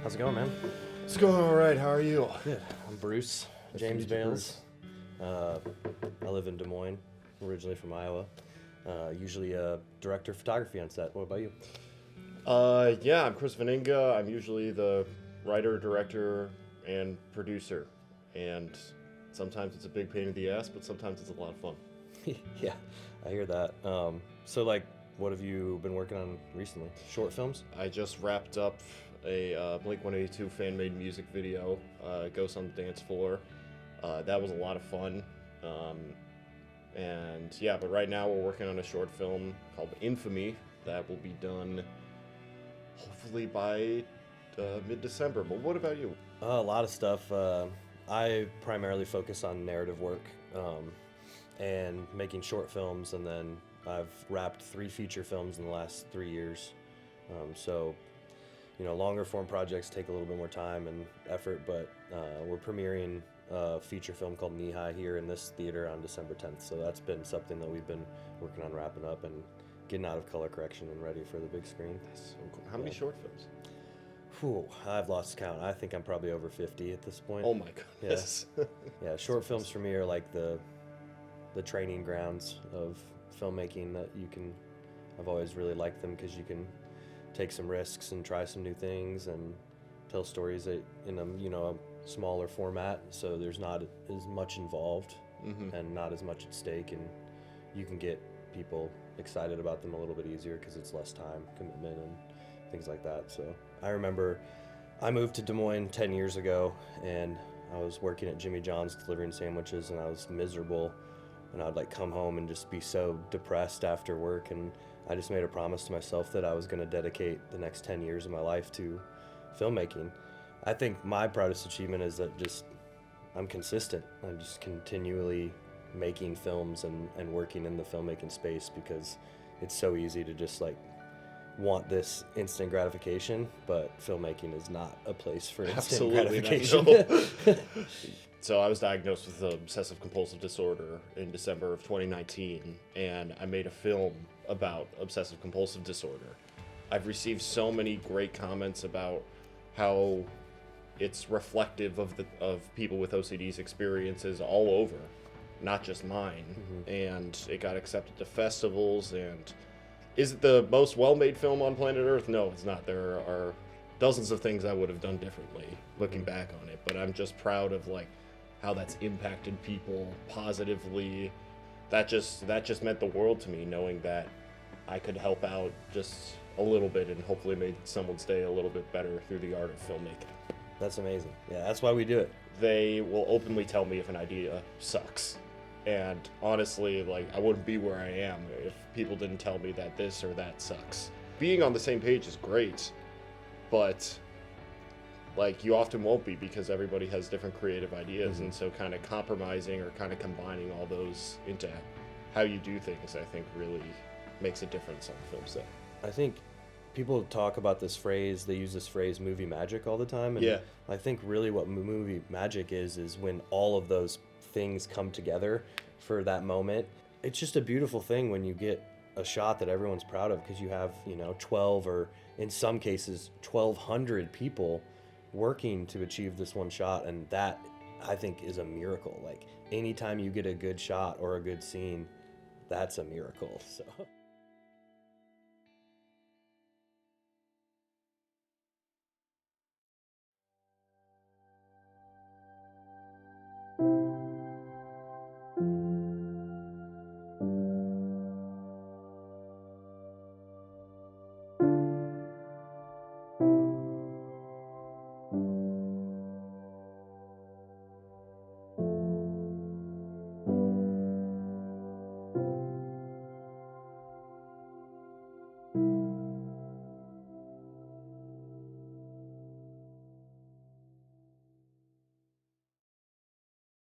How's it going, man? It's going all right. How are you? Good. I'm Bruce, Nice to James meet you, Bales. I live in Des Moines, originally from Iowa. Usually a director of photography on set. What about you? Yeah, I'm Chris Veninga. I'm usually the writer, director, and producer. And sometimes it's a big pain in the ass, but sometimes it's a lot of fun. Yeah, I hear that. What have you been working on recently? Short films? I just wrapped up a Blink-182 fan-made music video, Ghost on the Dance Floor. That was a lot of fun. And yeah, but right now we're working on a short film called Infamy that will be done hopefully by mid-December. But what about you? A lot of stuff. I primarily focus on narrative work and making short films, and then I've wrapped 3 feature films in the last 3 years. Longer form projects take a little bit more time and effort, but we're premiering a feature film called Knee High here in this theater on December 10th. So that's been something that we've been working on wrapping up and getting out of color correction and ready for the big screen. That's so cool. How many short films? Whew, I've lost count. I think I'm probably over 50 at this point. Oh my goodness. Yeah, short films for me are like the training grounds of filmmaking that I've always really liked them because you can take some risks and try some new things and tell stories in a smaller format, so there's not as much involved and not as much at stake, and you can get people excited about them a little bit easier because it's less time commitment and things like that. So I remember I moved to Des Moines 10 years ago, and I was working at Jimmy John's delivering sandwiches, and I was miserable, and I'd come home and just be so depressed after work, and I just made a promise to myself that I was going to dedicate the next 10 years of my life to filmmaking. I think my proudest achievement is that I'm consistent. I'm just continually making films and working in the filmmaking space because it's so easy to just want this instant gratification, but filmmaking is not a place for instant gratification. No. So I was diagnosed with obsessive compulsive disorder in December of 2019, and I made a film about obsessive compulsive disorder. I've received so many great comments about how it's reflective of people with OCD's experiences all over, not just mine. And it got accepted to festivals. And is it the most well-made film on planet Earth? No, it's not. There are dozens of things I would have done differently looking back on it, but I'm just proud of how that's impacted people positively. That just meant the world to me, knowing that I could help out just a little bit and hopefully make someone's day a little bit better through the art of filmmaking. That's amazing. Yeah, that's why we do it. They will openly tell me if an idea sucks. And honestly, I wouldn't be where I am if people didn't tell me that this or that sucks. Being on the same page is great, but you often won't be because everybody has different creative ideas, and so kind of compromising or kind of combining all those into how you do things, I think, really makes a difference on a film set. I think people talk about this phrase, they use this phrase movie magic all the time, and yeah. I think really what movie magic is when all of those things come together for that moment. It's just a beautiful thing when you get a shot that everyone's proud of because you have 12 or in some cases 1,200 people working to achieve this one shot, and that I think is a miracle. Anytime you get a good shot or a good scene, that's a miracle. So